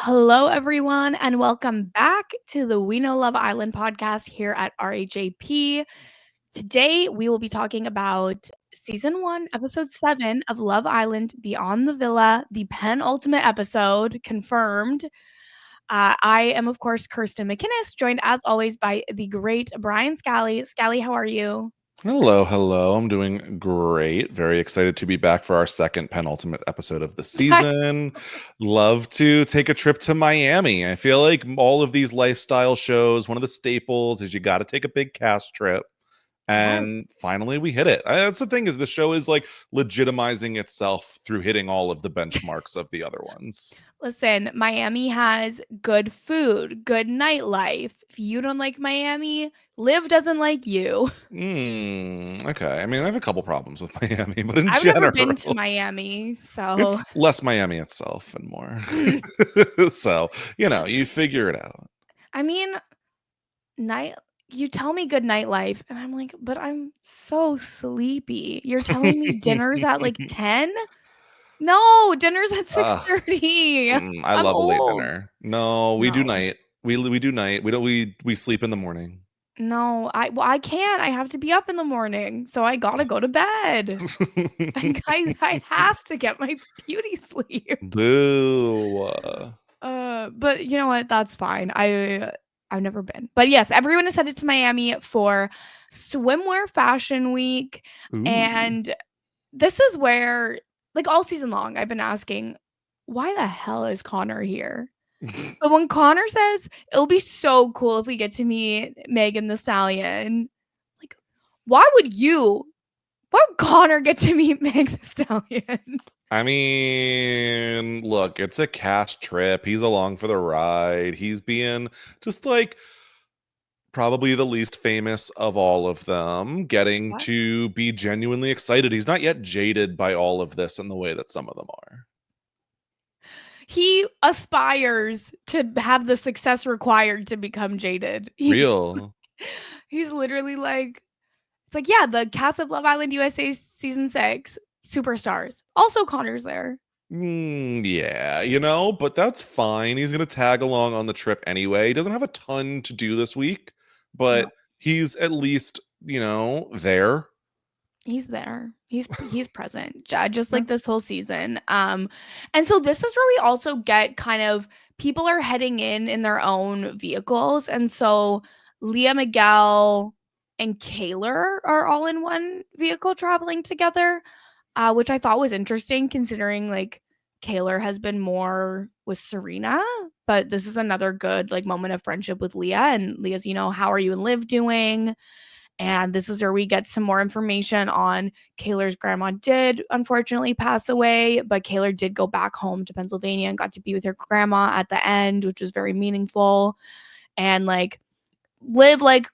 Hello, everyone, and welcome back to the We Know Love Island podcast here at RHAP. Today, we will be talking about season 1, episode 7 of Love Island Beyond the Villa, the penultimate episode, confirmed. I am, of course, Kirsten MacInnis, joined as always by the great Brian Scally. Scally, how are you? Hello. I'm doing great. Very excited to be back for our second penultimate episode of the season. Love to take a trip to Miami. I feel like all of these lifestyle shows, one of the staples is you got to take a big cast trip. Yes. And finally, we hit it. That's the thing is the show is like legitimizing itself through hitting all of the benchmarks of the other ones. Listen, Miami has good food, good nightlife. If you don't like Miami, Liv doesn't like you. Okay. I mean, I have a couple problems with Miami, but in I've never general, been to Miami, so it's less Miami itself and more. So, you figure it out. I mean, night you tell me good nightlife, and I'm like, but I'm so sleepy. You're telling me dinner's at like 10? No, dinner's at Ugh, 6:30. I I'm love a late old. dinner. No, we do No. night. We do night. We sleep in the morning. No, I can't. I have to be up in the morning, so I gotta go to bed. I have to get my beauty sleep. Boo. But you know what? That's fine. I've never been. But yes, everyone is headed to Miami for swimwear fashion week. Ooh. And this is where, like all season long, I've been asking, why the hell is Connor here? But when Connor says it'll be so cool if we get to meet Megan the Stallion, like, why would Connor get to meet Meg the Stallion? I mean, look, it's a cast trip. He's along for the ride. He's being just like probably the least famous of all of them, getting What? to be genuinely excited. He's not yet jaded by all of this in the way that some of them are. He aspires to have the success required to become jaded. Real. He's literally like, it's like, yeah, the cast of Love Island USA season 6 superstars. Also, Connor's there. Yeah, but that's fine. He's going to tag along on the trip anyway. He doesn't have a ton to do this week, No, but he's at least, there. he's there. He's present, just Yeah. like this whole season. And so this is where we also get kind of people are heading in their own vehicles, and so Leah Miguel and Kaylor are all in one vehicle traveling together, which I thought was interesting considering like Kaylor has been more with Serena, but this is another good like moment of friendship with Leah, and Leah's, how are you and Liv doing? And this is where we get some more information on Kaylor's grandma did unfortunately pass away, but Kaylor did go back home to Pennsylvania and got to be with her grandma at the end, which was very meaningful. And like Liv like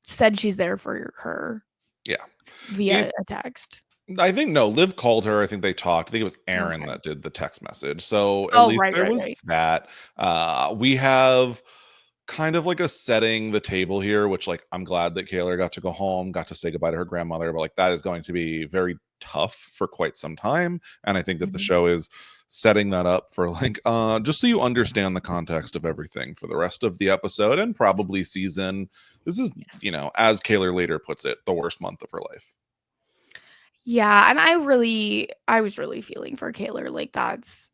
said she's there for her Yeah. via a text. I think no, Liv called her. I think they talked. I think it was Aaron Okay. that did the text message. So at Oh, least right, there right, was right. that. We have kind of like a setting the table here, which like I'm glad that Kaylor got to go home, got to say goodbye to her grandmother, but like that is going to be very tough for quite some time. And I think that the Mhm. show is setting that up for like just so you understand the context of everything for the rest of the episode and probably season. This is, Yes. as Kaylor later puts it, the worst month of her life. Yeah, and I was really feeling for Kaylor. Like that's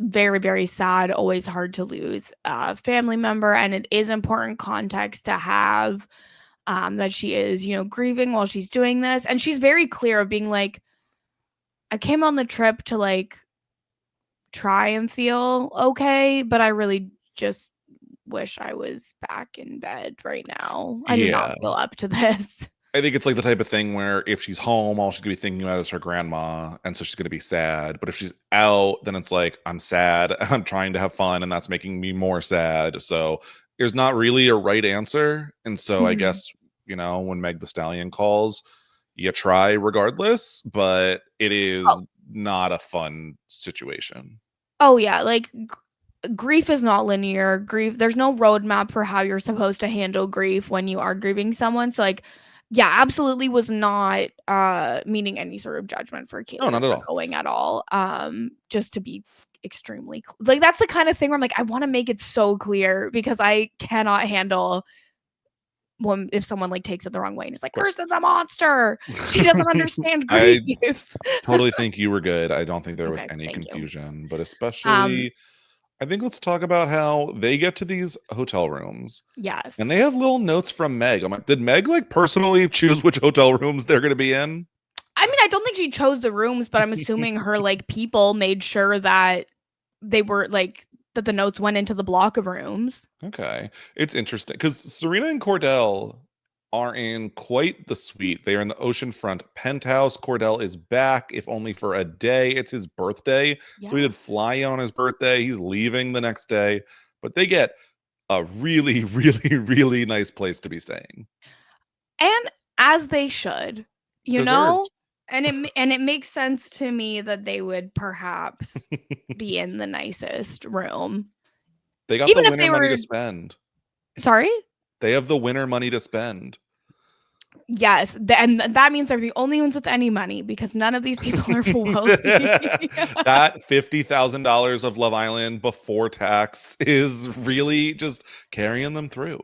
very, very sad, always hard to lose a family member, and it is important context to have that she is, grieving while she's doing this. And she's very clear of being like, I came on the trip to like try and feel okay, but I really just wish I was back in bed right now. I do not Yeah. feel up to this. I think it's like the type of thing where if she's home, all she's gonna be thinking about is her grandma, and so she's gonna be sad. But if she's out, then it's like I'm sad and I'm trying to have fun, and that's making me more sad. So there's not really a right answer. And so I Mhm. guess, when Meg the Stallion calls, you try regardless, but it Oh, is not a fun situation. oh yeah, like grief is not linear. Grief, there's no roadmap for how you're supposed to handle grief when you are grieving someone. So like, yeah, absolutely was not meaning any sort of judgment for No, Kaylor not at not all. going at all. Just to be extremely like that's the kind of thing where I'm like, I want to make it so clear because I cannot handle when if someone like takes it the wrong way and it's like, Kirsten's a monster. She doesn't understand I grief. totally think you were good. I don't think there was Okay, any thank you. confusion, but especially I think let's talk about how they get to these hotel rooms Yes. and they have little notes from Meg. I'm like, did Meg like personally choose which hotel rooms they're going to be in? I mean, I don't think she chose the rooms, but I'm assuming her like people made sure that they were like that the notes went into the block of rooms. Okay. It's interesting because Serena and Cordell are in quite the suite. They are in the oceanfront penthouse. Cordell is back, if only for a day. It's his birthday. Yeah. So he did fly in on his birthday. He's leaving the next day. But they get a really, really, really nice place to be staying. And as they should, you Deserved. know? And it makes sense to me that they would perhaps be in the nicest room. They got Even the if winner they money were to spend. sorry? They have the winner money to spend. Yes, and that means they're the only ones with any money because none of these people are wealthy. That $50,000 of Love Island before tax is really just carrying them through.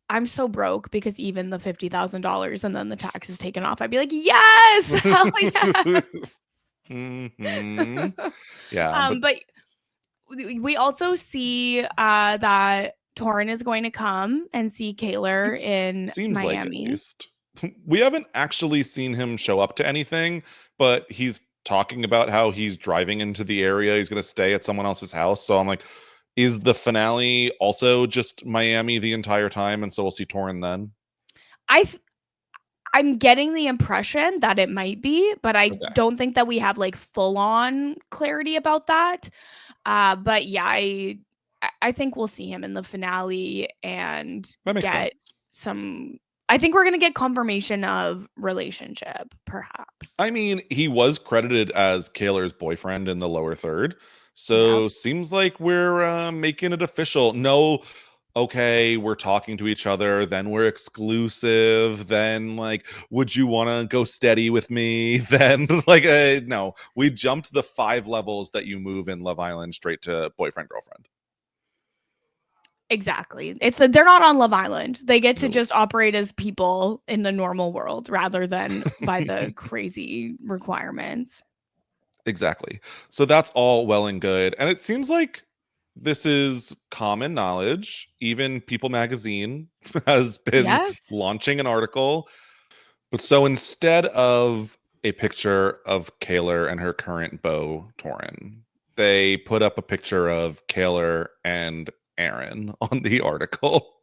I'm so broke because even the $50,000 and then the tax is taken off, I'd be like, yes, hell yes. Yeah, but we also see that Torrin is going to come and see Kaylor in seems like at Miami. least. We haven't actually seen him show up to anything, but he's talking about how he's driving into the area. He's going to stay at someone else's house. So I'm like, is the finale also just Miami the entire time? And so we'll see Torrin then? I'm getting the impression that it might be, but I Okay. don't think that we have like full on clarity about that. But yeah, I think we'll see him in the finale and That makes get sense. some. I think we're gonna get confirmation of relationship, perhaps. I mean, he was credited as Kaylor's boyfriend in the lower third. Yeah. So seems like we're making it official. No, okay, we're talking to each other, then we're exclusive, then like, would you want to go steady with me? Then like, no, we jumped the 5 levels that you move in Love Island straight to boyfriend girlfriend. Exactly. They're not on Love Island. They get to No. just operate as people in the normal world rather than by the crazy requirements. Exactly. So that's all well and good. And it seems like this is common knowledge. Even People Magazine has been Yes. launching an article. But so instead of a picture of Kaylor and her current beau, Torrin, they put up a picture of Kaylor and Aaron on the article.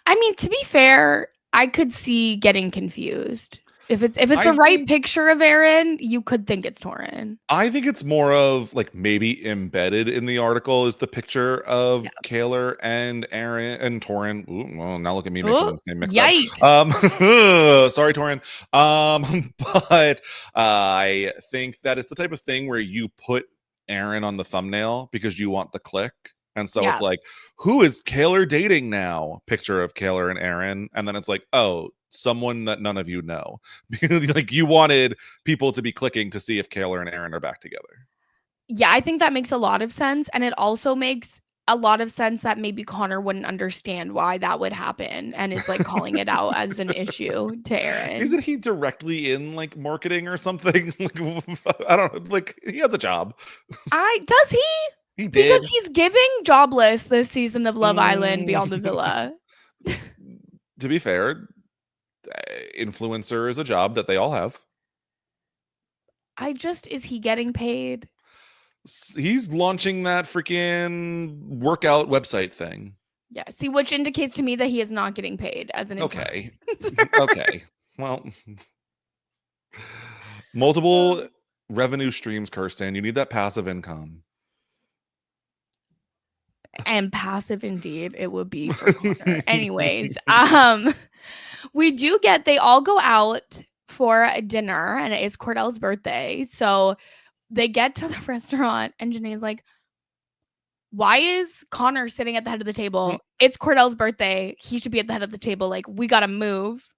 I mean, to be fair, I could see getting confused. If it's I the right think- picture of Aaron, you could think it's Torrin. I think it's more of like maybe embedded in the article is the picture of Kaylor and Aaron and Torrin. Ooh, well, now look at me making Oh, the same mix yikes. up. Sorry, Torrin. But I think that it's the type of thing where you put Aaron on the thumbnail because you want the click. And so it's like, who is Kaylor dating now? Picture of Kaylor and Aaron. And then it's like, oh, someone that none of you know. Like you wanted people to be clicking to see if Kaylor and Aaron are back together. Yeah, I think that makes a lot of sense. And it also makes a lot of sense that maybe Connor wouldn't understand why that would happen and is like calling it out as an issue to Aaron. Isn't he directly in like marketing or something? Like, I don't know. Like he has a job. Does he? He did. Because he's giving jobless this season of Love Island Beyond the Villa. To be fair, influencer is a job that they all have. Is he getting paid? He's launching that freaking workout website thing. Yeah, see, which indicates to me that he is not getting paid as an influencer. Okay. Well, multiple revenue streams, Kirsten. You need that passive income. And passive indeed it would be for Connor. Anyways, they all go out for a dinner and it is Cordell's birthday. So they get to the restaurant and Janae's like, why is Connor sitting at the head of the table? It's Cordell's birthday. He should be at the head of the table. Like, we gotta move.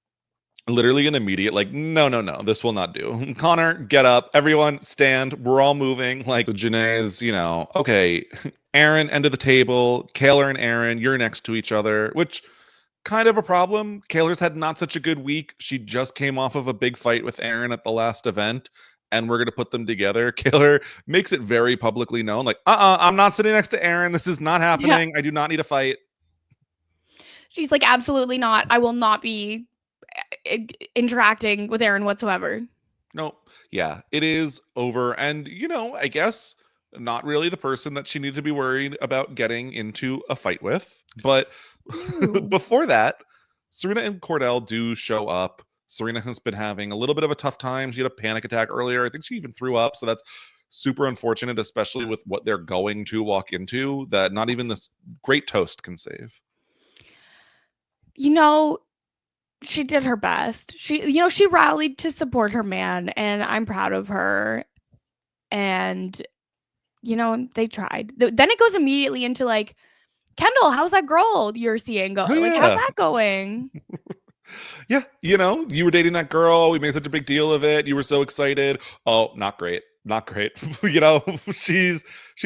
literally an immediate like, no, no, no, this will not do. Connor, get up, everyone stand, we're all moving. Like, Janae's, okay, Aaron, end of the table, Kaylor and Aaron, you're next to each other, which kind of a problem. Kaylor's had not such a good week. She just came off of a big fight with Aaron at the last event, and we're going to put them together. Kaylor makes it very publicly known, like, I'm not sitting next to Aaron. This is not happening. I do not need a fight. She's like, absolutely not. I will not be interacting with Aaron whatsoever. Nope. Yeah, it is over. And, I guess not really the person that she needed to be worried about getting into a fight with. But before that, Serena and Cordell do show up. Serena has been having a little bit of a tough time. She had a panic attack earlier. I think she even threw up. So that's super unfortunate, especially with what they're going to walk into, that not even this great toast can save. She did her best. She rallied to support her man, and I'm proud of her. And, they tried. Then it goes immediately into like, Kendall, how's that girl you're seeing go? Like, how's that going? Yeah, you were dating that girl. We made such a big deal of it. You were so excited. Oh, not great. Not great. She's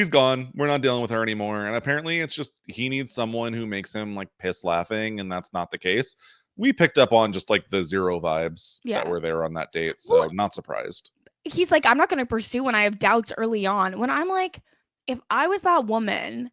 gone. We're not dealing with her anymore. And apparently it's just he needs someone who makes him like piss laughing, and that's not the case. We picked up on just like the zero vibes that were there on that date. So not surprised. He's like, I'm not going to pursue when I have doubts early on. When I'm like, if I was that woman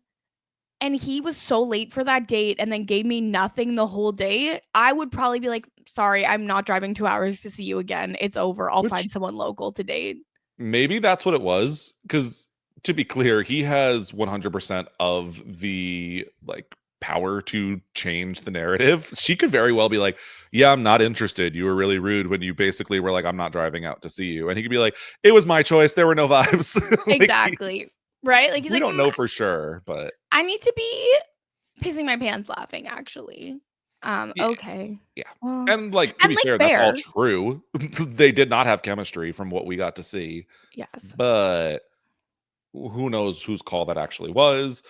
and he was so late for that date and then gave me nothing the whole day, I would probably be like, sorry, I'm not driving 2 hours to see you again. It's over. I'll find someone local to date. Maybe that's what it was. Because to be clear, he has 100% of the like power to change the narrative. She could very well be like, yeah, I'm not interested. You were really rude when you basically were like, I'm not driving out to see you. And he could be like, it was my choice. There were no vibes. Exactly. Right? Like, he's we like, don't know for sure, but I need to be pissing my pants laughing, actually. Okay. Yeah. Well, and like, to be fair, that's all true. They did not have chemistry from what we got to see. Yes. But who knows whose call that actually was.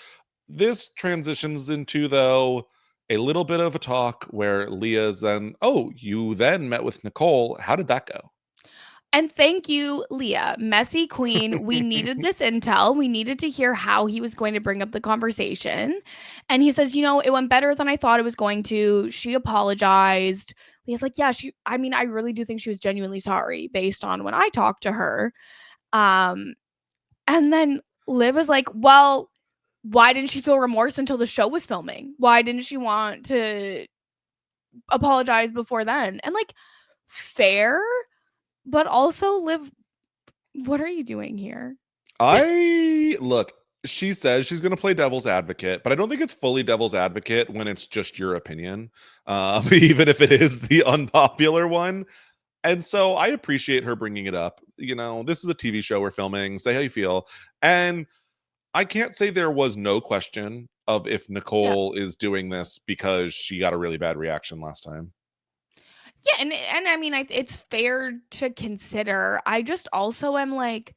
This transitions into, though, a little bit of a talk where Leah's then, you then met with Nicole. How did that go? And thank you, Leah, messy queen. We needed this intel. We needed to hear how he was going to bring up the conversation. And he says, it went better than I thought it was going to. She apologized. Leah's like, yeah, I really do think she was genuinely sorry based on when I talked to her. And then Liv is like, well, why didn't she feel remorse until the show was filming? Why didn't she want to apologize before then? And like, fair, but also, Liv, what are you doing here? Look, she says she's going to play devil's advocate, but I don't think it's fully devil's advocate when it's just your opinion, even if it is the unpopular one. And so I appreciate her bringing it up. This is a TV show we're filming. Say how you feel. And I can't say there was no question of if Nicole is doing this because she got a really bad reaction last time. Yeah, and I mean, it's fair to consider. I just also am like,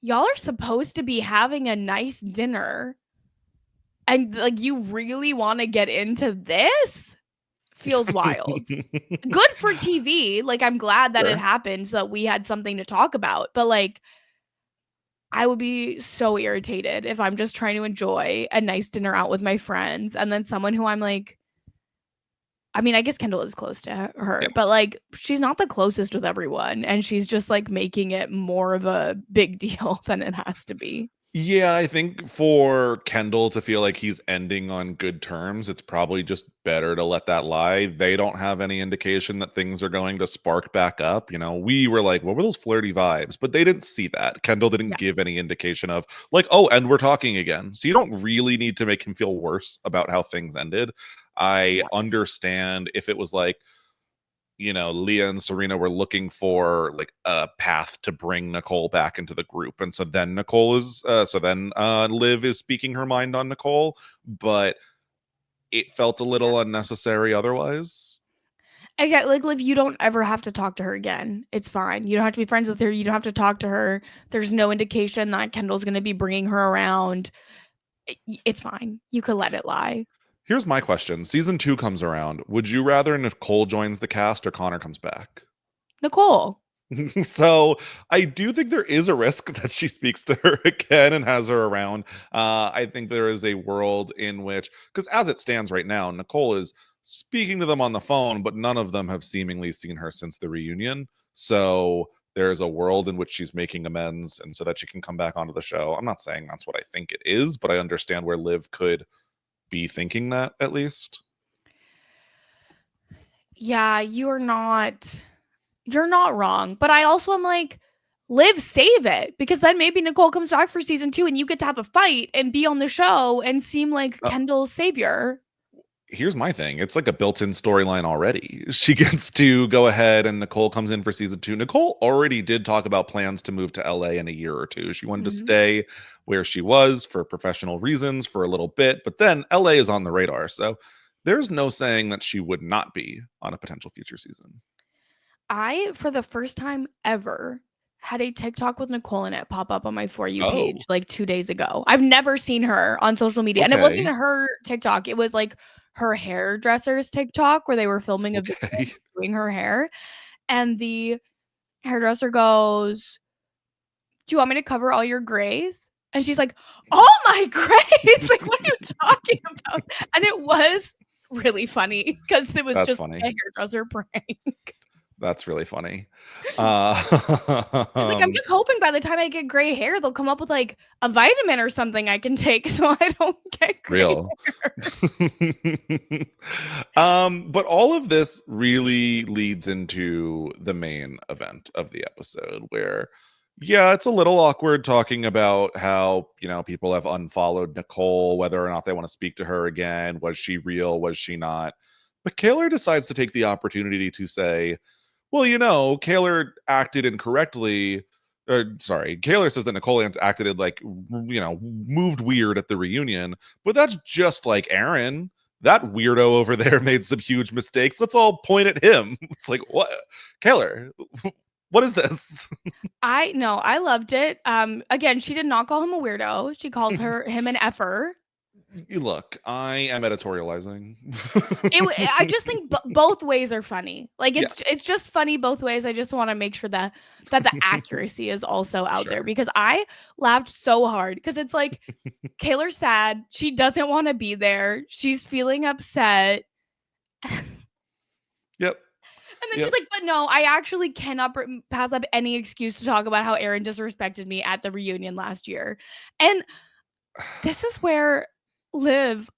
y'all are supposed to be having a nice dinner, and like, you really want to get into this? Feels wild. Good for TV. Like, I'm glad that it happened so that we had something to talk about. But like, I would be so irritated if I'm just trying to enjoy a nice dinner out with my friends and then someone who I'm like, I mean, I guess Kendall is close to her, but like, she's not the closest with everyone. And she's just like making it more of a big deal than it has to be. Yeah, I think for Kendall to feel like he's ending on good terms, it's probably just better to let that lie. They don't have any indication that things are going to spark back up. We were like, what were those flirty vibes? But they didn't see that. Kendall didn't give any indication of like, and we're talking again. So you don't really need to make him feel worse about how things ended. I understand if it was like, Leah and Serena were looking for like a path to bring Nicole back into the group. And so then Liv is speaking her mind on Nicole, but it felt a little unnecessary otherwise. Yeah, like, Liv, you don't ever have to talk to her again. It's fine. You don't have to be friends with her. You don't have to talk to her. There's no indication that Kendall's going to be bringing her around. It's fine. You could let it lie. Here's my question. Season 2 comes around. Would you rather Nicole joins the cast or Connor comes back? Nicole. So I do think there is a risk that she speaks to her again and has her around. I think there is a world in which, because as it stands right now, Nicole is speaking to them on the phone, but none of them have seemingly seen her since the reunion. So there's a world in which she's making amends and so that she can come back onto the show. I'm not saying that's what I think it is, but I understand where Liv could be thinking that at least. Yeah, you're not wrong. But I also am like, Liv, save it, because then maybe Nicole comes back for season 2 and you get to have a fight and be on the show and seem like Kendall's savior. Here's my thing. It's like a built-in storyline already. She gets to go ahead and Nicole comes in for season 2. Nicole already did talk about plans to move to LA in a year or two. She wanted to stay where she was for professional reasons for a little bit, but then LA is on the radar. So there's no saying that she would not be on a potential future season. I, for the first time ever, had a TikTok with Nicole in it pop up on my For You page like 2 days ago. I've never seen her on social media. And it wasn't even her TikTok. It was like her hairdresser's TikTok where they were filming a video doing her hair. And the hairdresser goes, "Do you want me to cover all your grays?" And she's like, "All my grays? Like, what are you talking about?" And it was really funny because it was just a hairdresser prank. That's really funny. She's like, "I'm just hoping by the time I get gray hair, they'll come up with like a vitamin or something I can take so I don't get gray hair." But all of this really leads into the main event of the episode where, yeah, it's a little awkward talking about how, people have unfollowed Nicole, whether or not they want to speak to her again. Was she real? Was she not? But Kaylor decides to take the opportunity to say, well, Kaylor acted incorrectly. Kaylor says that Nicole acted like, moved weird at the reunion, but that's just like Aaron. That weirdo over there made some huge mistakes. Let's all point at him. It's like, what? Kaylor, what is this? I loved it. Again, she did not call him a weirdo. She called him an effer. Look, I am editorializing. I just think both ways are funny. Like it's just funny both ways. I just want to make sure that the accuracy is also out there, because I laughed so hard because it's like Kaylor's sad. She doesn't want to be there. She's feeling upset. Yep. And then she's like, "But no, I actually cannot pass up any excuse to talk about how Aaron disrespected me at the reunion last year." And this is where Liv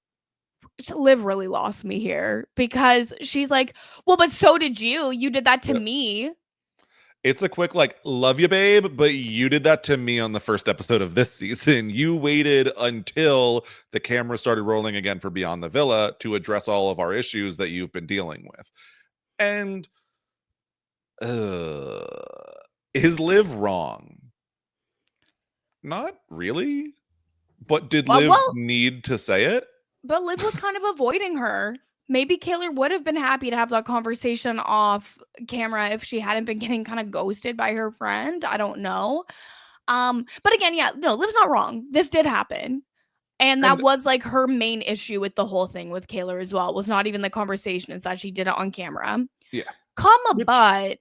really lost me here, because she's like, "Well, but so did you. You did that to me." It's a quick, like, love you, babe, but you did that to me on the first episode of this season. You waited until the camera started rolling again for Beyond the Villa to address all of our issues that you've been dealing with. And is Liv wrong? Not really. But did Liv need to say it? But Liv was kind of avoiding her. Maybe Kaylor would have been happy to have that conversation off camera if she hadn't been getting kind of ghosted by her friend. I don't know. But again, Liv's not wrong. This did happen. And that was like her main issue with the whole thing with Kaylor as well. It was not even the conversation. It's that she did it on camera. Yeah. But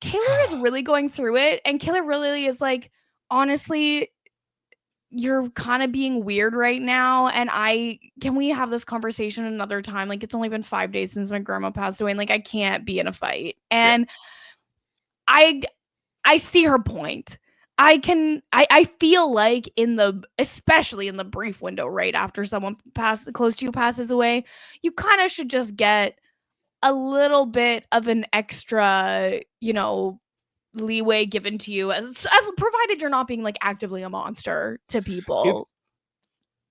Kaylor is really going through it. And Kaylor really is like, honestly, you're kind of being weird right now. And can we have this conversation another time? Like, it's only been 5 days since my grandma passed away. And like, I can't be in a fight. And I see her point. I feel like especially in the brief window right after someone close to you passes away, you kind of should just get a little bit of an extra, leeway given to you as provided you're not being like actively a monster to people.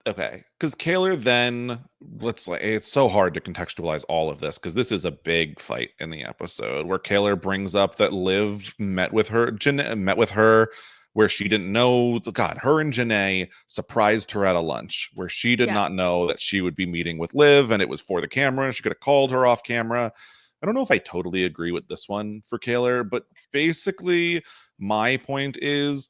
Okay, because Kaylor then, it's so hard to contextualize all of this because this is a big fight in the episode where Kaylor brings up that Liv met with her where she didn't know. God, her and Janae surprised her at a lunch where she did not know that she would be meeting with Liv, and it was for the camera. She could have called her off camera. I don't know if I totally agree with this one for Kaylor, but basically my point is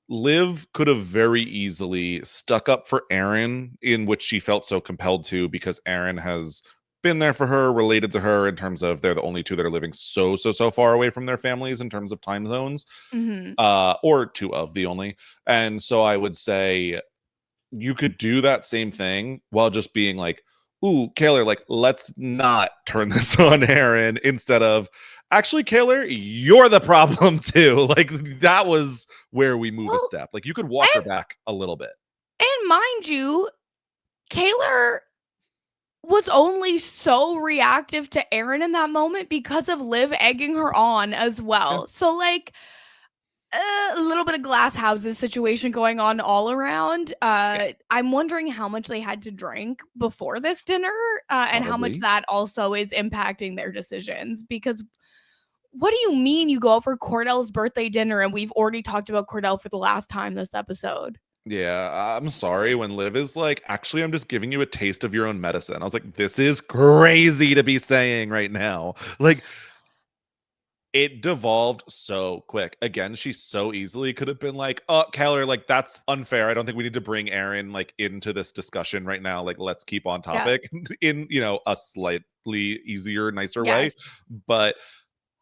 Liv could have very easily stuck up for Aaron, in which she felt so compelled to because Aaron has been there for her, related to her in terms of they're the only two that are living so far away from their families in terms of time zones, Mm-hmm. or two of the only. And so I would say you could do that same thing while just being like, ooh, Kaylor, like, let's not turn this on Aaron, instead of, actually, Kaylor, you're the problem too. Like, that was where we move a Well, step. Like, you could walk her back a little bit. and mind you, Kaylor was only so reactive to Aaron in that moment because of Liv egging her on as well. Yeah. So like a little bit of glass houses situation going on all around. I'm wondering how much they had to drink before this dinner, and how much Probably. that also is impacting their decisions. Because what do you mean you go out for Cordell's birthday dinner and we've already talked about Cordell for the last time this episode? Yeah, I'm sorry when Liv is like, actually, I'm just giving you a taste of your own medicine. I was like, this is crazy to be saying right now. Like, it devolved so quick. Again, she so easily could have been like, "Oh, Keller, like that's unfair. I don't think we need to bring Aaron like into this discussion right now. Like, let's keep on Yeah. topic in a slightly easier, nicer way." Yes. But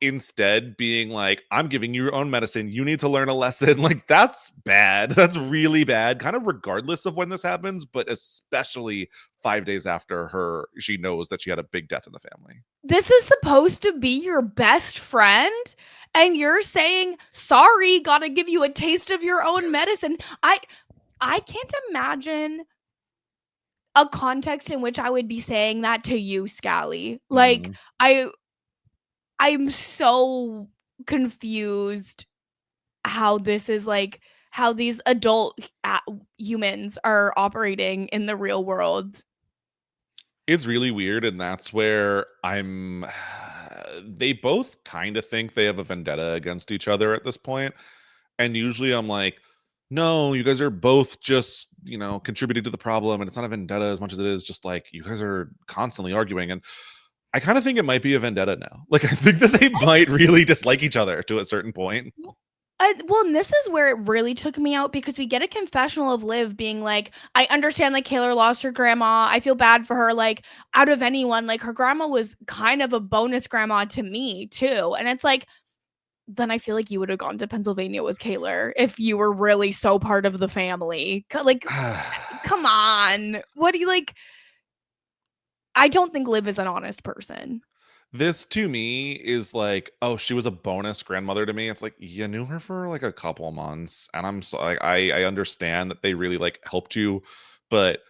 instead, being like, "I'm giving you your own medicine. You need to learn a lesson." Like, that's bad. That's really bad. Kind of regardless of when this happens, but especially 5 days after she knows that she had a big death in the family. This is supposed to be your best friend, and you're saying, "Sorry, gotta give you a taste of your own medicine." I can't imagine a context in which I would be saying that to you, Scally. Like, Mhm. I'm so confused how this is like how these adult humans are operating in the real world. It's really weird, and that's where I'm they both kind of think they have a vendetta against each other at this point. And usually I'm like, no, you guys are both just, contributing to the problem, and it's not a vendetta as much as it is just like you guys are constantly arguing. And I kind of think it might be a vendetta now. Like, I think that they might really dislike each other to a certain point. Well, and this is where it really took me out because we get a confessional of Liv being like, I understand that Kaylor lost her grandma. I feel bad for her. Like, out of anyone, like, her grandma was kind of a bonus grandma to me, too. And it's like, then I feel like you would have gone to Pennsylvania with Kaylor if you were really so part of the family. Like, come on. What do you like? I don't think Liv is an honest person. This to me is like, oh, she was a bonus grandmother to me. It's like, you knew her for like a couple months, and I'm so like, I understand that they really like helped you, but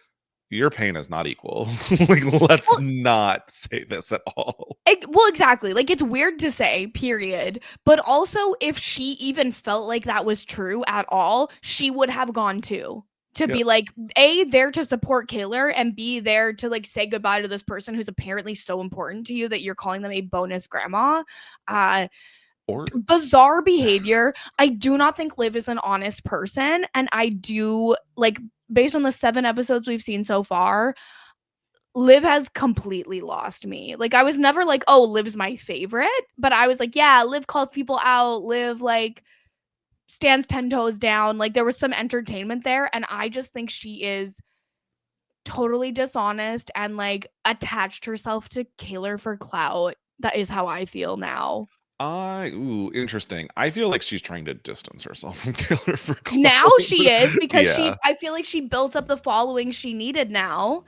your pain is not equal. Like, let's Well, not say this at all. well, exactly. Like, it's weird to say, period. But also, if she even felt like that was true at all, she would have gone too. To Yep. be like, A, there to support Kaylor, and B, there to like say goodbye to this person who's apparently so important to you that you're calling them a bonus grandma. Uh, Or Bizarre behavior. I do not think Liv is an honest person. And I do, like, based on the 7 episodes we've seen so far, Liv has completely lost me. Like, I was never like, oh, Liv's my favorite, but I was like, yeah, Liv calls people out. Liv, like, stands 10 toes down. Like, there was some entertainment there. And I just think she is totally dishonest and, like, attached herself to Kaylor for clout. That is how I feel now. interesting. I feel like she's trying to distance herself from Killer for Now clout. she is because Yeah. I feel like she built up the following she needed now,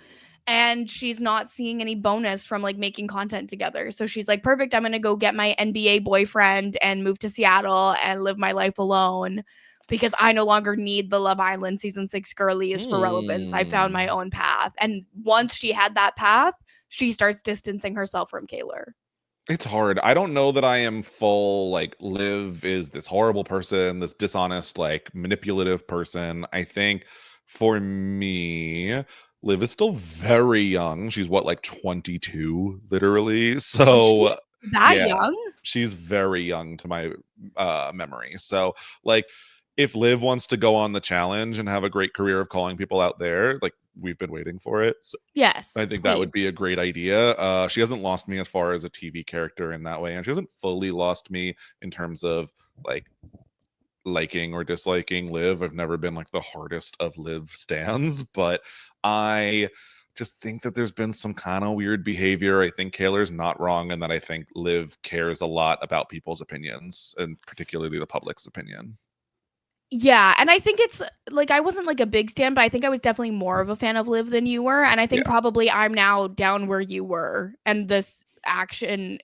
and she's not seeing any bonus from like making content together. So she's like, perfect, I'm gonna go get my NBA boyfriend and move to Seattle and live my life alone because I no longer need the Love Island season 6 girlies for relevance. I found my Hmm. own path. And once she had that path, she starts distancing herself from Kaylor. It's hard. I don't know that I am full like Liv is this horrible person, this dishonest, like manipulative person. I think for me, Liv is still very young. She's what, like 22, literally. Is she So that yeah, young? she's very young to my memory. So like if Liv wants to go on the challenge and have a great career of calling people out there, like we've been waiting for it. So Yes, I think that please. would be a great idea. She hasn't lost me as far as a TV character in that way, and she hasn't fully lost me in terms of like liking or disliking Liv. I've never been like the hardest of Liv stans, but I just think that there's been some kind of weird behavior. I think Kaylor's not wrong, and that I think Liv cares a lot about people's opinions, and particularly the public's opinion. Yeah, and I think it's like I wasn't like a big stan, but I think I was definitely more of a fan of Liv than you were, and I think Yeah. probably I'm now down where you were, and this action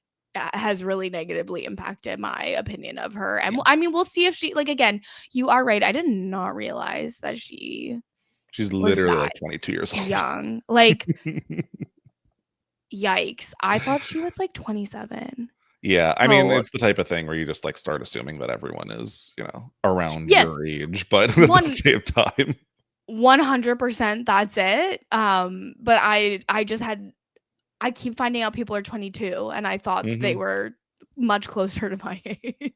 has really negatively impacted my opinion of her. And Yeah. I mean, we'll see if she like again. You are right. I did not realize that she She's was literally that like 22 years old. young. Like, yikes! I thought she was like 27. Yeah, I mean, Oh, it's the type of thing where you just like start assuming that everyone is, around yes, your age, but at the one same time, 100%. That's it. But I just had I keep finding out people are 22, and I thought they Mhm. were much closer to my age.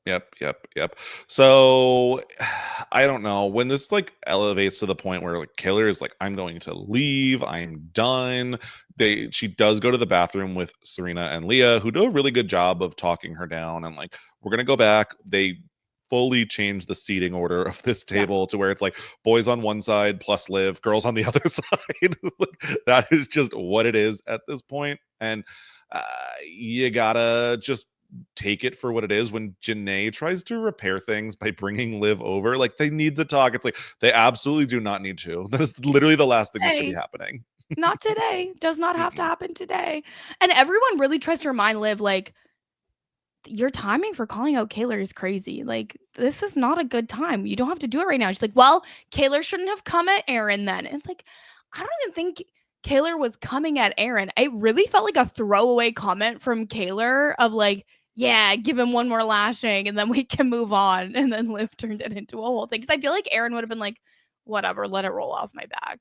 Yep. So I don't know when this like elevates to the point where like Kaylor is like, I'm going to leave, I'm done. She does go to the bathroom with Serena and Leah, who do a really good job of talking her down and like, we're gonna go back. They fully change the seating order of this Yeah. table to where it's like boys on one side plus Liv, girls on the other side. Like, that is just what it is at this point. And uh, you gotta just take it for what it is. When Janae tries to repair things by bringing Liv over, like they need to talk. It's like they absolutely do not need to. That is literally the last thing that should be Hey, happening. not today. Does not have to Mm-mm. happen today. And everyone really tries to remind Liv, like, your timing for calling out Kaylor is crazy. Like, this is not a good time. You don't have to do it right now. She's like, well, Kaylor shouldn't have come at Aaron then. And it's like, I don't even think Kaylor was coming at Aaron. It really felt like a throwaway comment from Kaylor of like, yeah, give him one more lashing and then we can move on. And then Liv turned it into a whole thing. Because I feel like Aaron would have been like, whatever, let it roll off my back.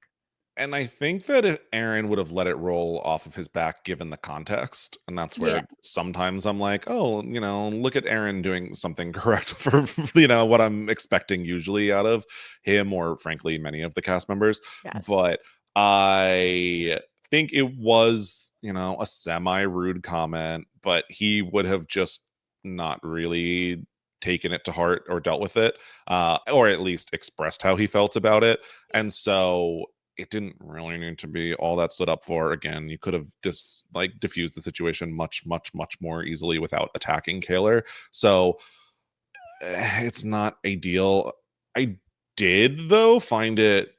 And I think that if Aaron would have let it roll off of his back given the context, and that's Yeah. where sometimes I'm like, oh, look at Aaron doing something correct for what I'm expecting usually out of him, or frankly many of the cast members. Yes. But I think it was, a semi rude comment, but he would have just not really taken it to heart or dealt with it, or at least expressed how he felt about it. And so it didn't really need to be all that stood up for. Again, you could have just like diffused the situation much, much, much more easily without attacking Kaylor. So it's not ideal. I did though find it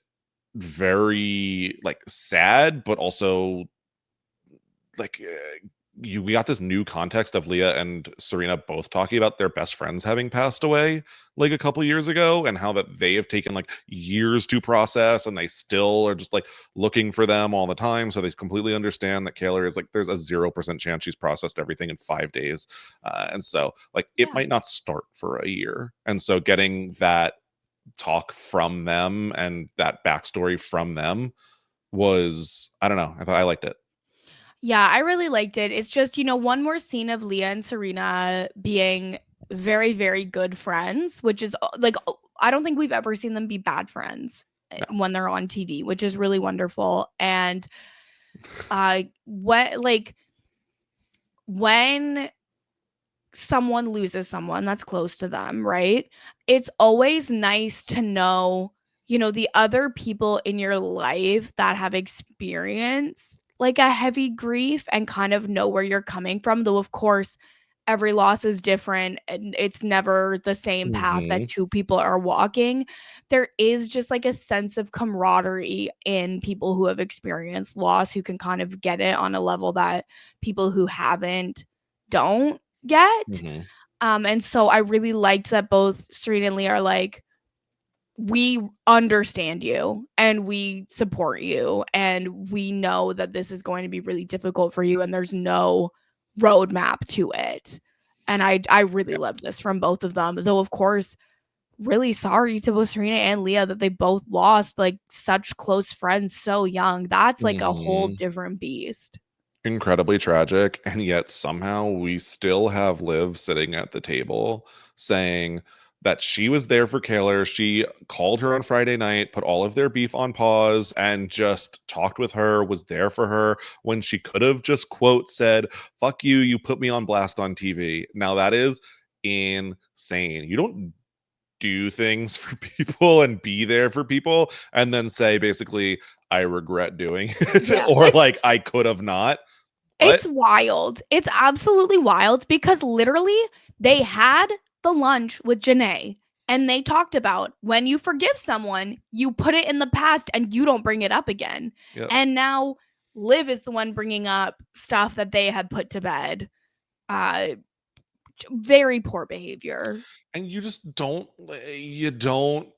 very like sad, but also like we got this new context of Leah and Serena both talking about their best friends having passed away like a couple years ago, and how that they have taken like years to process, and they still are just like looking for them all the time. So they completely understand that Kaylor is like, there's a 0% chance she's processed everything in 5 days. And so like it Yeah. might not start for a year. And so getting that talk from them and that backstory from them was, I don't know, I thought I liked it. Yeah, I really liked it. It's just, one more scene of Leah and Serena being very, very good friends, which is like, I don't think we've ever seen them be bad friends No. when they're on TV, which is really wonderful. And when someone loses someone that's close to them, right? It's always nice to know, the other people in your life that have experienced like a heavy grief and kind of know where you're coming from. Though, of course, every loss is different and it's never the same path that Mhm. two people are walking. There is just like a sense of camaraderie in people who have experienced loss who can kind of get it on a level that people who haven't don't get. Mhm. And so I really liked that both Serena and Lee are like, we understand you and we support you and we know that this is going to be really difficult for you and there's no roadmap to it. And I really Yeah. loved this from both of them. Though of course, really sorry to both Serena and Leah that they both lost like such close friends so young. That's like a whole Mhm. different beast. Incredibly tragic, and yet somehow we still have Liv sitting at the table saying that she was there for Kaylor. She called her on Friday night, put all of their beef on pause, and just talked with her, was there for her when she could have just, quote, said, fuck you, you put me on blast on TV. Now that is insane. You don't do things for people and be there for people and then say basically I regret doing it Yeah. or like I could have not. What? It's wild. It's absolutely wild because literally they had the lunch with Janae and they talked about when you forgive someone, you put it in the past and you don't bring it up again. Yep. And now Liv is the one bringing up stuff that they had put to bed. Uh, very poor behavior. And you don't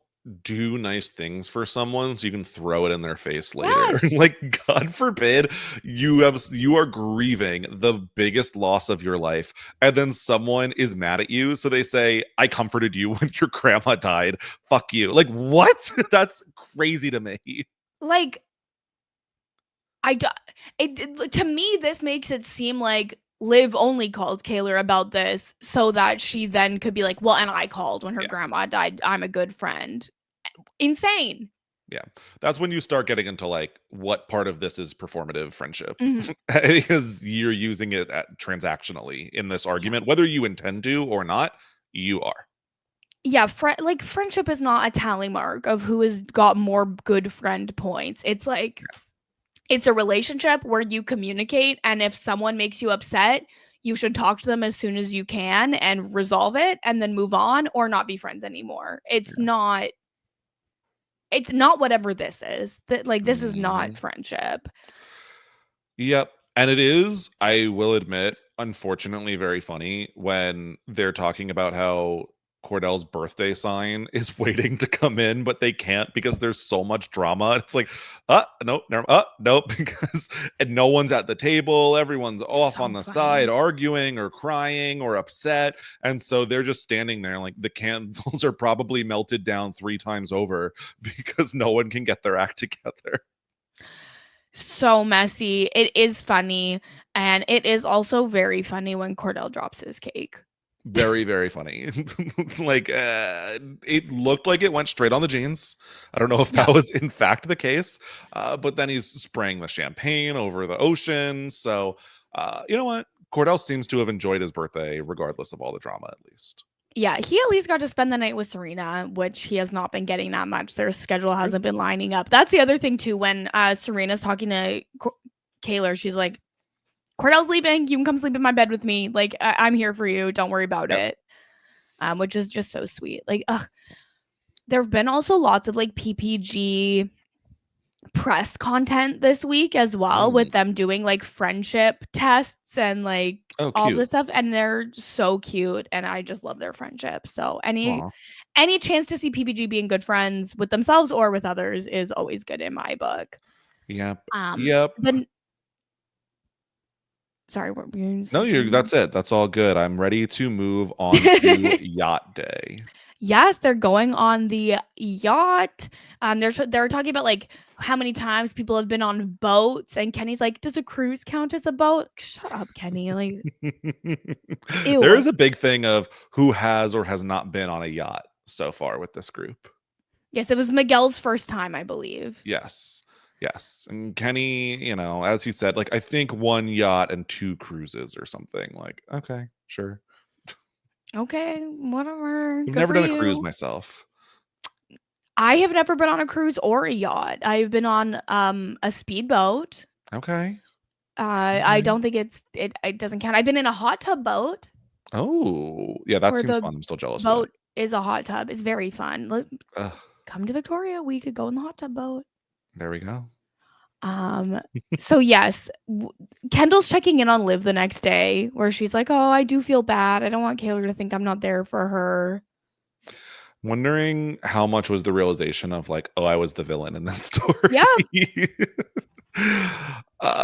do nice things for someone so you can throw it in their face later. Yes. Like God forbid you are grieving the biggest loss of your life and then someone is mad at you so they say I comforted you when your grandma died. Fuck you. Like what? That's crazy to me. Like, I do, to me, this makes it seem like Liv only called Kaylor about this so that she then could be like, well, and I called when her Yeah. grandma died. I'm a good friend. Insane. Yeah. That's when you start getting into like what part of this is performative friendship Mm-hmm. because you're using it transactionally in this argument, whether you intend to or not, you are. Yeah, like friendship is not a tally mark of who has got more good friend points. It's like it's a relationship where you communicate, and if someone makes you upset, you should talk to them as soon as you can and resolve it and then move on or not be friends anymore. Yeah. It's not whatever this is. That like this is not Mhm. friendship. Yep. And it is, I will admit, unfortunately very funny when they're talking about how Cordell's birthday sign is waiting to come in, but they can't because there's so much drama. It's like, nope, nope, because and no one's at the table. Everyone's off on So the side, funny. arguing or crying or upset. And so they're just standing there like the candles are probably melted down 3 times over because no one can get their act together. So messy. It is funny, and it is also very funny when Cordell drops his cake. Very, very funny. Like it looked like it went straight on the jeans. I don't know if Yeah. that was in fact the case, but then he's spraying the champagne over the ocean. So you know what? Cordell seems to have enjoyed his birthday regardless of all the drama, at least. Yeah, he at least got to spend the night with Serena, which he has not been getting that much. Their schedule True. hasn't been lining up. That's the other thing too. When Serena's talking to Kaylor, she's like, "Cordell's leaving. You can come sleep in my bed with me. Like I'm here for you. Don't worry about Yep. it." Which is just so sweet. Like, there have been also lots of like PPG press content this week as well, with them doing like friendship tests and like Oh, all cute. this stuff, and they're so cute, and I just love their friendship. So Aw. any chance to see PPG being good friends with themselves or with others is always good in my book. Yep. Yep. Then sorry, what were you No, saying? that's it. That's all good. I'm ready to move on to yacht day. Yes, they're going on the yacht. They're talking about like how many times people have been on boats, and Kenny's like, "Does a cruise count as a boat?" Shut up, Kenny. Like, There ew. is a big thing of who has or has not been on a yacht so far with this group. Yes, it was Miguel's first time, I believe. Yes. Yes. And Kenny, as he said, like I think 1 yacht and 2 cruises or something. Like, okay, sure. Okay, whatever. I've Good never for done a cruise you. myself. I have never been on a cruise or a yacht. I've been on a speedboat. Okay. I Okay. don't think it doesn't count. I've been in a hot tub boat Oh, yeah, that where seems the fun. I'm still jealous of that. boat is a hot tub. It's very fun. Ugh, Come to Victoria. We could go in the hot tub boat. there we go. Um, so yes, Kendall's checking in on Liv the next day where she's like, "Oh, I do feel bad. I don't want Kaylor to think I'm not there for her." Wondering how much was the realization of like, oh, I was the villain in this story. Yeah.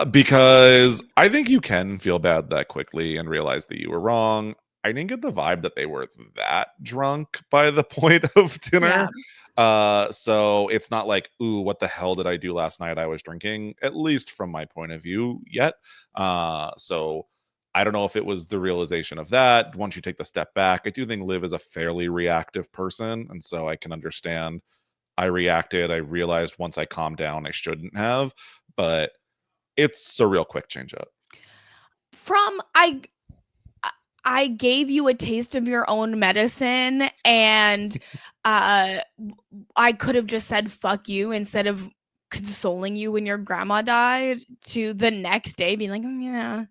Because I think you can feel bad that quickly and realize that you were wrong. I didn't get the vibe that they were that drunk by the point of Yeah. dinner. So it's not like, ooh, what the hell did I do last night? I was drinking, at least from my point of view, yet. So I don't know if it was the realization of that. Once you take the step back, I do think Liv is a fairly reactive person. And so I can understand I reacted. I realized once I calmed down, I shouldn't have, but it's a real quick change up. From I gave you a taste of your own medicine, and I could have just said fuck you instead of consoling you when your grandma died to the next day being like, yeah,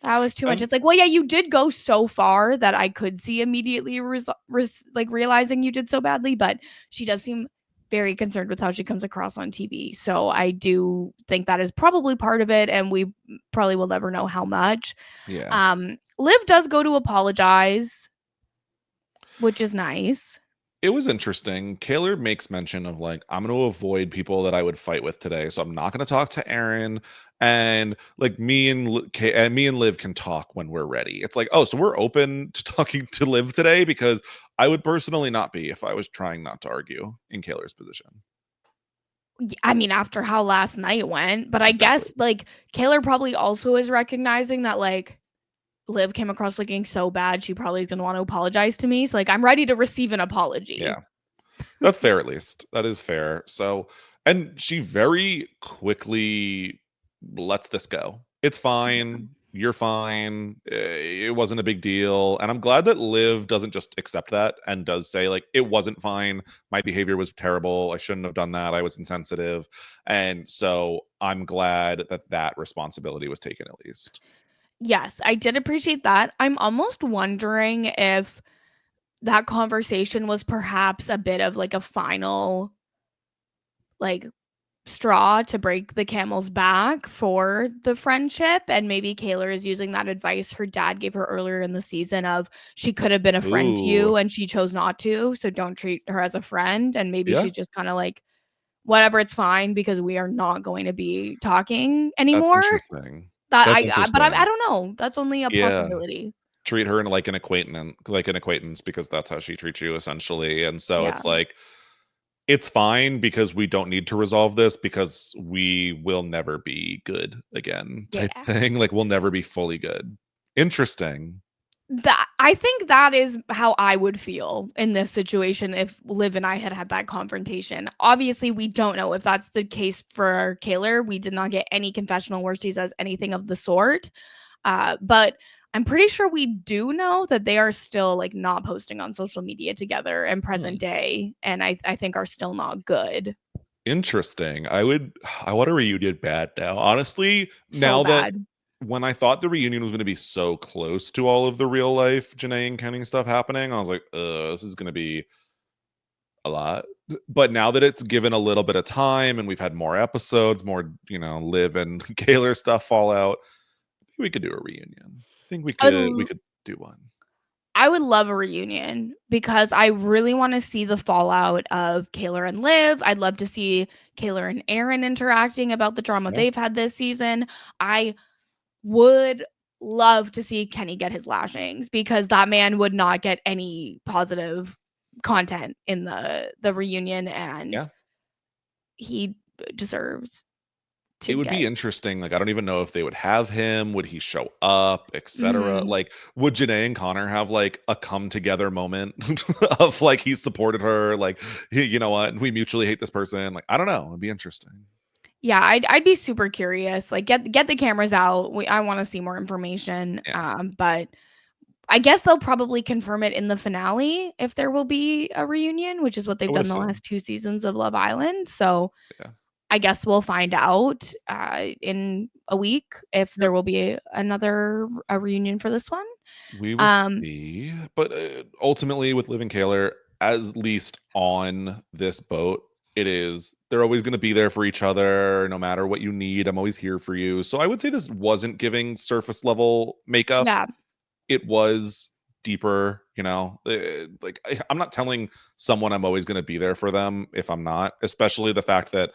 that was too much. And It's like, well, yeah, you did go so far that I could see immediately like realizing you did so badly, but she does seem very concerned with how she comes across on TV. So I do think that is probably part of it, and we probably will never know how much. yeah. Liv does go to apologize, which is nice. It was interesting. Kaylor makes mention of like, I'm going to avoid people that I would fight with today, so I'm not going to talk to Aaron. And like me and Liv can talk when we're ready. It's like, oh, so we're open to talking to Liv today, because I would personally not be if I was trying not to argue in Kaylor's position. I mean, after how last night went, but I Exactly. guess like Kaylor probably also is recognizing that like Liv came across looking so bad, she probably is going to want to apologize to me. So like, I'm ready to receive an apology. Yeah. That's fair, at least. That is fair. So, and she very quickly lets this go. It's Yeah. fine. You're fine. It wasn't a big deal. And I'm glad that Liv doesn't just accept that and does say, like, it wasn't fine. My behavior was terrible. I shouldn't have done that. I was insensitive. And so I'm glad that that responsibility was taken, at least. Yes, I did appreciate that. I'm almost wondering if that conversation was perhaps a bit of like a final like straw to break the camel's back for the friendship, and maybe Kaylor is using that advice her dad gave her earlier in the season of she could have been a friend to Ooh. you and she chose not to, so don't treat her as a friend, and maybe Yeah. she's just kind of like whatever, it's fine because we are not going to be talking That's anymore. interesting. That That's but I interesting. don't know, that's only a Yeah. possibility. Treat her like an acquaintance, because that's how she treats you, essentially. And so Yeah. it's like, it's fine because we don't need to resolve this, because we will never be good again, type Yeah. thing. Like, we'll never be fully good. Interesting. That I think that is how I would feel in this situation if Liv and I had had that confrontation. Obviously, we don't know if that's the case for Kaylor. We did not get any confessional where she says anything of the sort. But I'm pretty sure we do know that they are still like not posting on social media together in present day, and I think are still not good. Interesting. I want a reunion bad now. Honestly, So now that bad. when I thought the reunion was going to be so close to all of the real life Janae and Kenny stuff happening, I was like, this is going to be a lot. But now that it's given a little bit of time and we've had more episodes, more, Liv and Kaylor stuff fall out, I think we could do a reunion. I think we I could we would could do one. I would love a reunion because I really want to see the fallout of Kaylor and Liv. I'd love to see Kaylor and Aaron interacting about the drama Yeah. they've had this season. I would love to see Kenny get his lashings because that man would not get any positive content in the reunion, and Yeah. he deserves It to would be get. interesting. Like, I don't even know if they would have him. Would he show up, etc.? Mhm. Like, would Janae and Connor have like a come together moment of like he supported her, like, "Hey, you know what? We mutually hate this person." Like, I don't know. It'd be interesting. Yeah, I'd be super curious. Like get the cameras out. I want to see more information. Yeah. But I guess they'll probably confirm it in the finale if there will be a reunion, which is what I they've would done the assume. last 2 seasons of Love Island. So Yeah. I guess we'll find out in a week if Yep. there will be another a reunion for this one. We will Um, see. But ultimately, with Liv and Kaylor, at least on this boat, they're always going to be there for each other no matter what you need. I'm always here for you. So I would say this wasn't giving surface level makeup. yeah, It was deeper, like, I'm not telling someone I'm always going to be there for them if I'm not, especially the fact that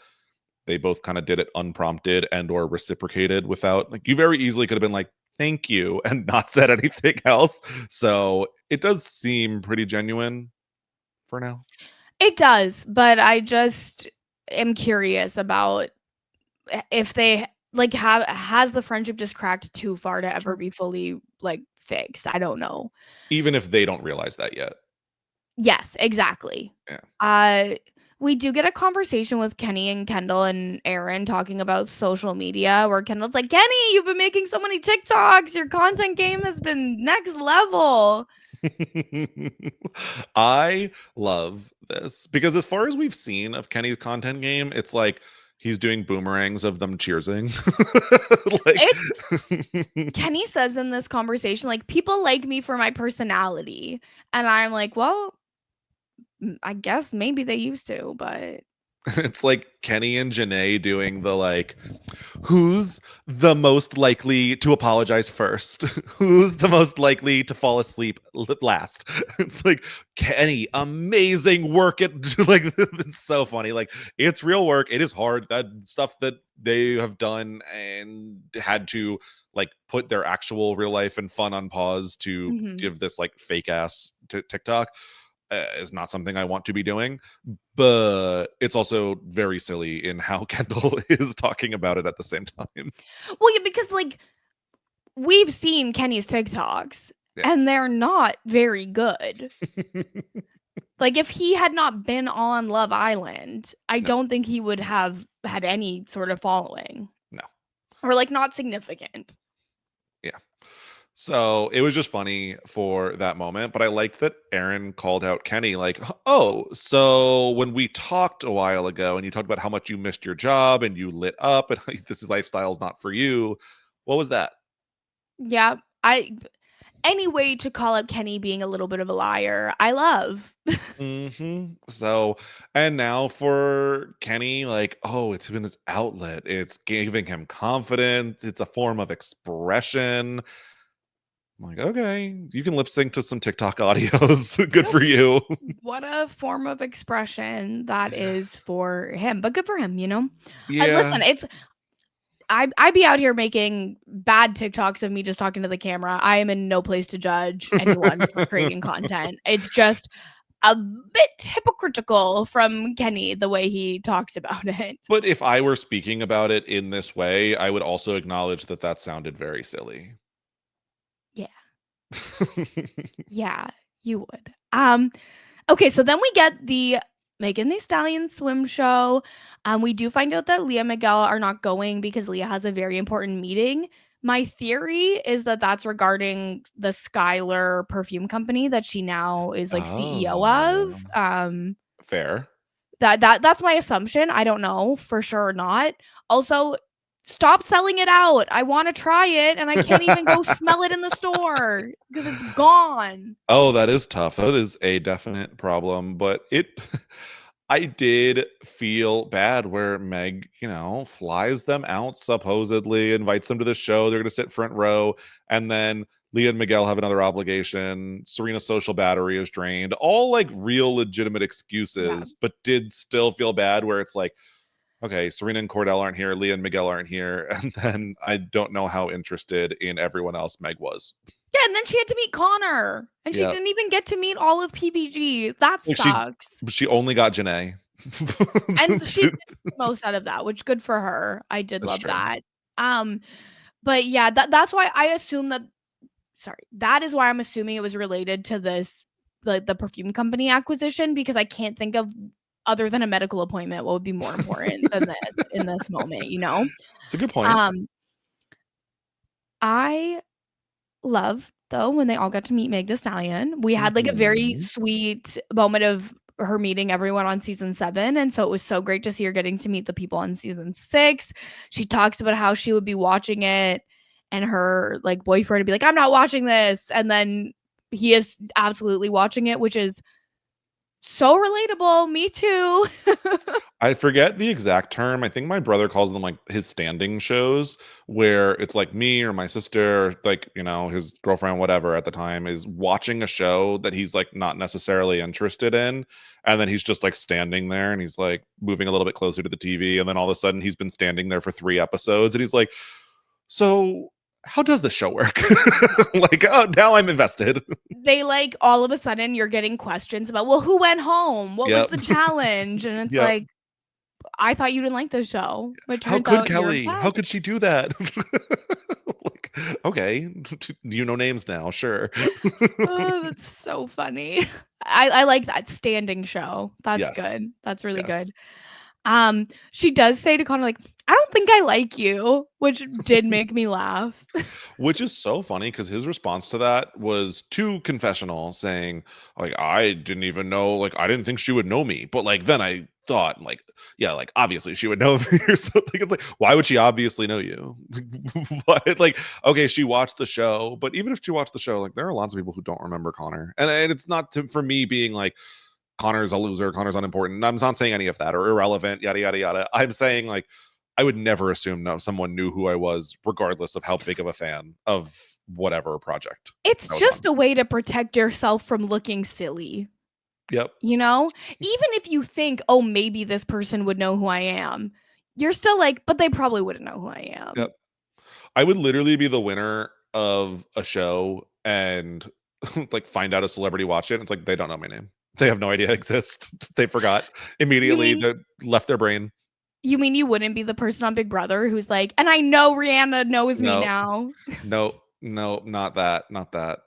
they both kind of did it unprompted and or reciprocated without, like, you very easily could have been like, thank you, and not said anything else. So it does seem pretty genuine for now. it does, but I just am curious about if they like have has the friendship just cracked too far to ever Sure. be fully like fixed. I don't know. Even if they don't realize that yet. Yes, exactly. Yeah. Uh We do get a conversation with Kenny and Kendall and Aaron talking about social media where Kendall's like, Kenny, you've been making so many TikToks. Your content game has been next level. I love this because as far as we've seen of Kenny's content game, it's like he's doing boomerangs of them cheersing. Like Kenny says in this conversation, like, people like me for my personality. And I'm like, well, I guess maybe they used to, but it's like Kenny and Janae doing the like, who's the most likely to apologize first? Who's the most likely to fall asleep last? It's like, Kenny, amazing work at like it's so funny. Like it's real work. It is hard. That stuff that they have done and had to like put their actual real life and fun on pause to give this like fake ass TikTok is not something I want to be doing, but it's also very silly in how Kendall is talking about it at the same time. Well, yeah, because like we've seen Kenny's TikToks and they're not very good. Like if he had not been on Love Island, I don't think he would have had any sort of following. No. Or like not significant. Yeah. So it was just funny for that moment, but I liked that Aaron called out Kenny like, oh, so when we talked a while ago and you talked about how much you missed your job and you lit up and like, this lifestyle's not for you, what was that? Yeah, any way to call out Kenny being a little bit of a liar, I love. So, and now for Kenny, like, oh, it's been his outlet. It's giving him confidence. It's a form of expression. I'm like, okay, you can lip sync to some TikTok audios. Good for you. What a form of expression that is for him, but good for him, you know? Yeah. Listen, I'd be out here making bad TikToks of me just talking to the camera. I am in no place to judge anyone for creating content. It's just a bit hypocritical from Kenny, the way he talks about it. But if I were speaking about it in this way, I would also acknowledge that that sounded very silly. Yeah. Yeah, you would. Okay, so then we get the Megan Thee Stallion swim show. We do find out that Leah and Miguel are not going because Leah has a very important meeting. My theory is that that's regarding the Skylar perfume company that she now is like CEO of. Fair. That's my assumption. I don't know for sure or not. Also, stop selling it out. I want to try it and I can't even go smell it in the store because it's gone. Oh, that is tough. That is a definite problem, but I did feel bad where Meg, flies them out supposedly, invites them to the show. They're going to sit front row. And then Leah and Miguel have another obligation. Serena's social battery is drained. All like real legitimate excuses, but did still feel bad where it's like, okay, Serena and Cordell aren't here. Leah and Miguel aren't here. And then I don't know how interested in everyone else Meg was. Yeah, and then she had to meet Connor. And she didn't even get to meet all of PPG. That sucks. She only got Janae. And she did the most out of that, which good for her. I did love that. But yeah, that's why I assume that is why I'm assuming it was related to this the perfume company acquisition, because I can't think of, other than a medical appointment, what would be more important than this in this moment, It's a good point. I love, though, when they all got to meet Meg Thee Stallion. We had like a very sweet moment of her meeting everyone on season 7, and so it was so great to see her getting to meet the people on season 6. She talks about how she would be watching it and her like boyfriend would be like, I'm not watching this, and then he is absolutely watching it, which is so relatable. Me too. I forget the exact term. I think my brother calls them like his standing shows, where it's like me or my sister, or like, his girlfriend, whatever at the time, is watching a show that he's like not necessarily interested in. And then he's just like standing there and he's like moving a little bit closer to the TV. And then all of a sudden he's been standing there for 3 episodes and he's like, so how does this show work? Like, oh, now I'm invested. They like all of a sudden you're getting questions about, well, who went home? What was the challenge? And it's like, I thought you didn't like the show. But how could Kelly? How could she do that? Like, Okay, you know names now, sure. Oh, that's so funny. I like that standing show. That's Yes, good. That's really good. yes. She does say to Connor, like, I don't think I like you, which did make me laugh. Which is so funny because his response to that was too confessional, saying, like, I didn't even know, like, I didn't think she would know me. But like then I thought, like, yeah, like obviously she would know me or something. It's like, why would she obviously know you? What? Like, okay, she watched the show, but even if she watched the show, like there are lots of people who don't remember Connor. And it's not for me being like Connor's a loser, Connor's unimportant. I'm not saying any of that or irrelevant, yada yada yada. I'm saying like I would never assume someone knew who I was, regardless of how big of a fan of whatever project It's I was just on. a way to protect yourself from looking silly, Yep. you know? Even if you think, oh, maybe this person would know who I am, you're still like, but they probably wouldn't know who I am. Yep. I would literally be the winner of a show and like find out a celebrity watched it. And it's like they don't know my name. They have no idea I exist. They forgot You immediately. mean They left their brain. you mean you wouldn't be the person on Big Brother who's like, and I know Rihanna knows me No, now. no, no, not that. Not that.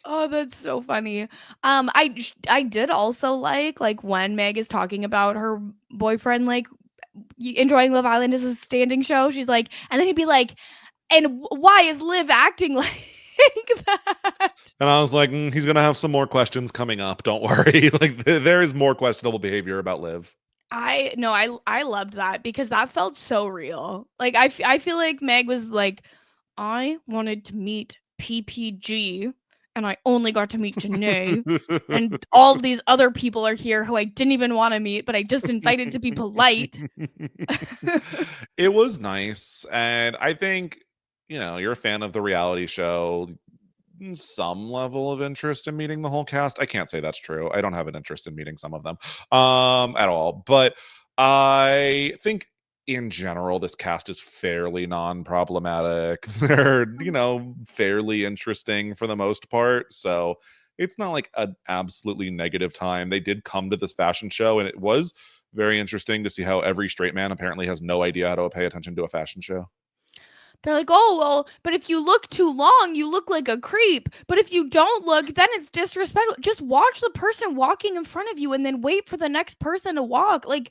Oh, that's so funny. I did also like when Meg is talking about her boyfriend like enjoying Love Island as a standing show. She's like, and then he'd be like, and why is Liv acting like that? And I was like, he's gonna have some more questions coming up. Don't worry. Like there is more questionable behavior about Liv. I no, I loved that because that felt so real. Like I feel like Meg was like, I wanted to meet PPG and I only got to meet Janae. And all of these other people are here who I didn't even want to meet, but I just invited to be polite. It was nice, and I think you're a fan of the reality show. Some level of interest in meeting the whole cast. I can't say that's true. I don't have an interest in meeting some of them at all. But I think in general this cast is fairly non-problematic. They're, fairly interesting for the most part. So it's not like an absolutely negative time. They did come to this fashion show and it was very interesting to see how every straight man apparently has no idea how to pay attention to a fashion show. They're like, oh, well, but if you look too long, you look like a creep. But if you don't look, then it's disrespectful. Just watch the person walking in front of you and then wait for the next person to walk. Like,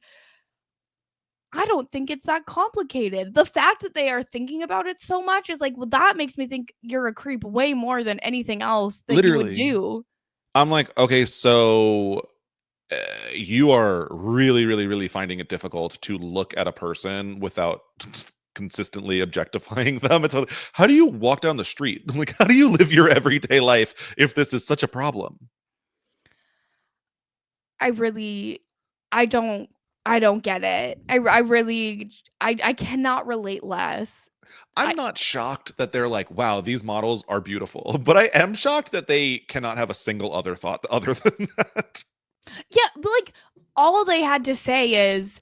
I don't think it's that complicated. The fact that they are thinking about it so much is like, well, that makes me think you're a creep way more than anything else that you would Literally. do. I'm like, okay, so you are really, really, really finding it difficult to look at a person without consistently objectifying them. It's like, how do you walk down the street? Like, how do you live your everyday life if this is such a problem? I really, I don't, I don't get it. I really, I cannot relate less. I'm I not shocked that they're like, wow, these models are beautiful, but I am shocked that they cannot have a single other thought other than that. Yeah, but like all they had to say is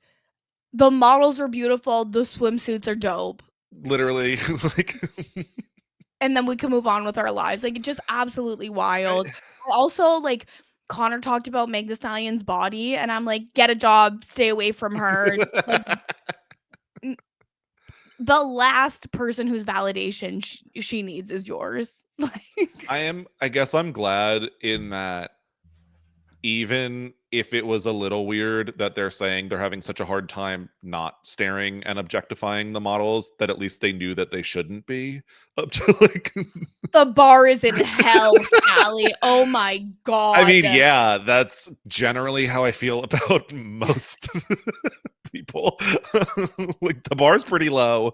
the models are beautiful, the swimsuits are dope, Literally, like, and then we can move on with our lives. Like it's just absolutely I, wild. Also, like Connor talked about Meg the Stallion's body, and I'm like, get a job, stay away from her. Like the last person whose validation she needs is yours. Like, I guess I'm glad in that even if it was a little weird that they're saying they're having such a hard time not staring and objectifying the models, that at least they knew that they shouldn't be up to like the bar is in hell, Scally. Oh my I god. mean, yeah, that's generally how I feel about most people. Like the bar's pretty low.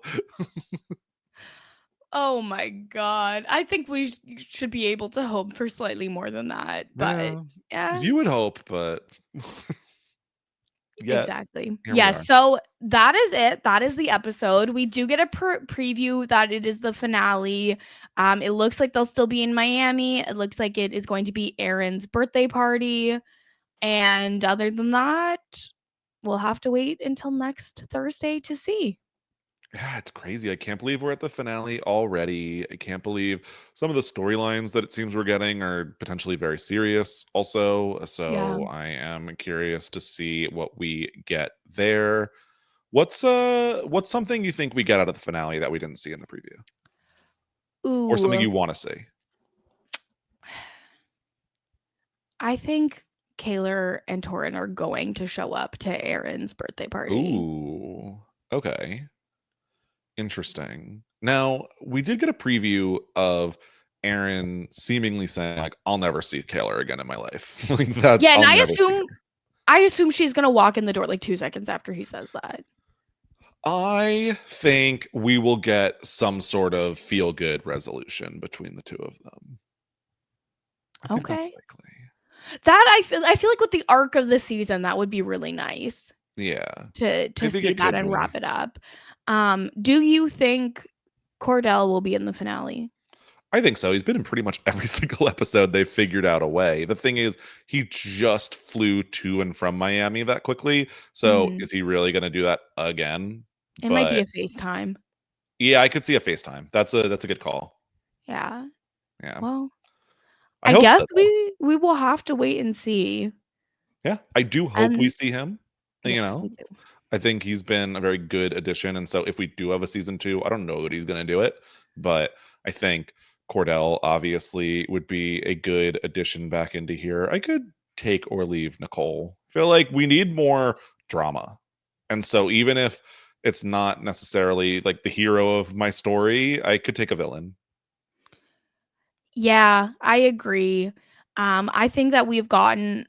Oh my god. I think we should be able to hope for slightly more than that, but Yeah, yeah. you would hope, but yeah, Exactly. here we Yes, are. so that is it. That is the episode. We do get a preview that it is the finale. It looks like they'll still be in Miami. It looks like it is going to be Aaron's birthday party. And other than that, we'll have to wait until next Thursday to see. Yeah, it's crazy. I can't believe we're at the finale already. I can't believe some of the storylines that it seems we're getting are potentially very serious also. Yeah. So I am curious to see what we get there. What's something you think we get out of the finale that we didn't see in the preview? or something Ooh. you want to see? I think Kaylor and Torrin are going to show up to Aaron's birthday party. Ooh, okay. Interesting. Now, we did get a preview of Aaron seemingly saying, like, I'll never see Kaylor again in my life. Like, that's, Yeah, and I'll never see her. I assume she's gonna walk in the door like 2 seconds after he says that. I think we will get some sort of feel good resolution between the two of them. I think that's Okay. likely. That I feel like with the arc of the season, that would be really nice Yeah. to I think see it that could and be. wrap it up. Do you think Cordell will be in the finale? I think so. He's been in pretty much every single episode. They've figured out a way. The thing is, he just flew to and from Miami that quickly. So Mhm. is he really going to do that again? It might be But a FaceTime. yeah, I could see a FaceTime. That's a good call. Yeah. Yeah. Well, I I hope guess so though. we will have to wait and see. Yeah. I do hope we And see him. You yes, know, me too. I think he's been a very good addition. And so if we do have a season 2, I don't know that he's going to do it, but I think Cordell obviously would be a good addition back into here. I could take or leave Nicole. I feel like we need more drama. And so even if it's not necessarily like the hero of my story, I could take a villain. Yeah, I agree. I think that we've gotten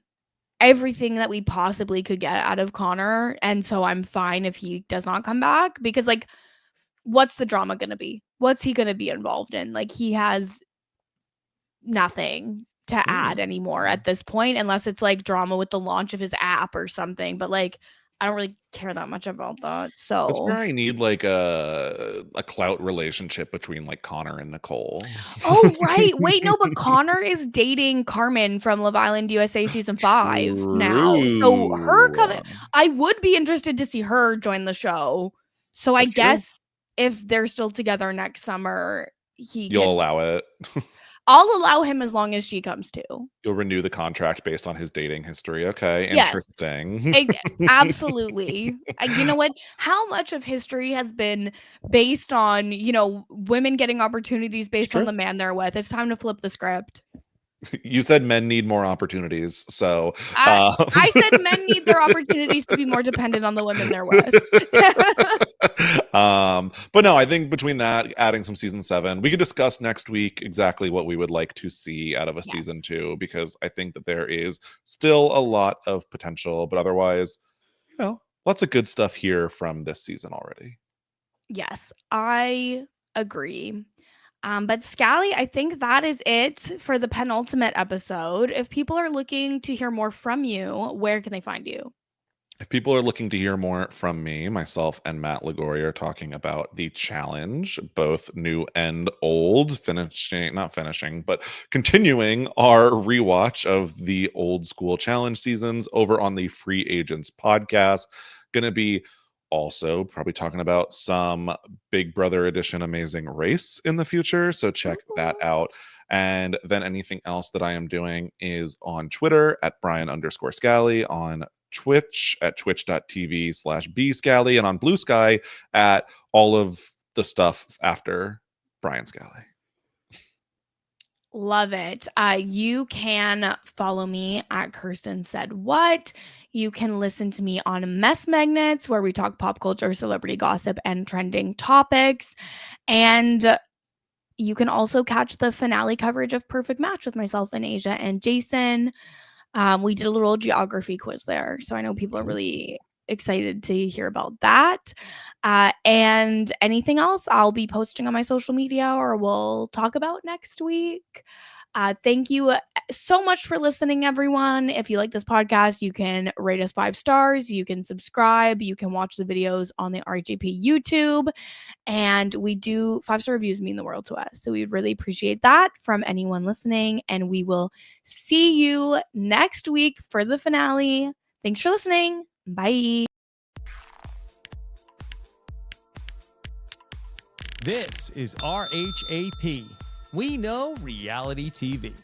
everything that we possibly could get out of Connor, and so I'm fine if he does not come back because, like, what's the drama gonna be? What's he gonna be involved in? Like, he has nothing to add anymore Mm. at this point unless it's, like, drama with the launch of his app or something, but, like, I don't really care that much about that, That's where so I need like a clout relationship between like Connor and Nicole. Oh, right. Wait, no, but Connor is dating Carmen from Love Island USA season 5 now. So her True. coming I would be interested to see her join the show. So I That's true. guess if they're still together next summer, he You'll can allow it. I'll allow him as long as she comes too. You'll renew the contract based on his dating history. Okay, Yes. interesting. Absolutely. You know what? How much of history has been based on, women getting opportunities It's based on true. the man they're with? It's time to flip the script. You said men need more opportunities, so I I said men need their opportunities to be more dependent on the women they're with. but no, I think between that, adding some season 7, we could discuss next week exactly what we would like to see out of a season Yes. 2, because I think that there is still a lot of potential, but otherwise, lots of good stuff here from this season already. Yes, I agree. But Scally, I think that is it for the penultimate episode. If people are looking to hear more from you, where can they find you? If people are looking to hear more from me, myself and Matt Ligori are talking about the challenge, both new and old, not finishing, but continuing our rewatch of the old school challenge seasons over on the Free Agents podcast. Gonna be also probably talking about some Big Brother edition Amazing Race in the future. So check that Ooh. out. And then anything else that I am doing is on Twitter at Brian_Scally, on Twitch at twitch.tv/bscally, and on Blue Sky at all of the stuff after Brian Scally. Love it. You can follow me at Kirsten Said What. You can listen to me on Mess Magnets, where we talk pop culture, celebrity gossip, and trending topics. And you can also catch the finale coverage of Perfect Match with myself and Asia and Jason. We did a little geography quiz there, so I know people are really excited to hear about that. And anything else I'll be posting on my social media or we'll talk about next week. Thank you so much for listening, everyone. If you like this podcast, you can rate us 5 stars, you can subscribe, you can watch the videos on the RHAP YouTube. And we do 5-star reviews mean the world to us. So we'd really appreciate that from anyone listening. And we will see you next week for the finale. Thanks for listening. Bye. This is RHAP. We know reality TV.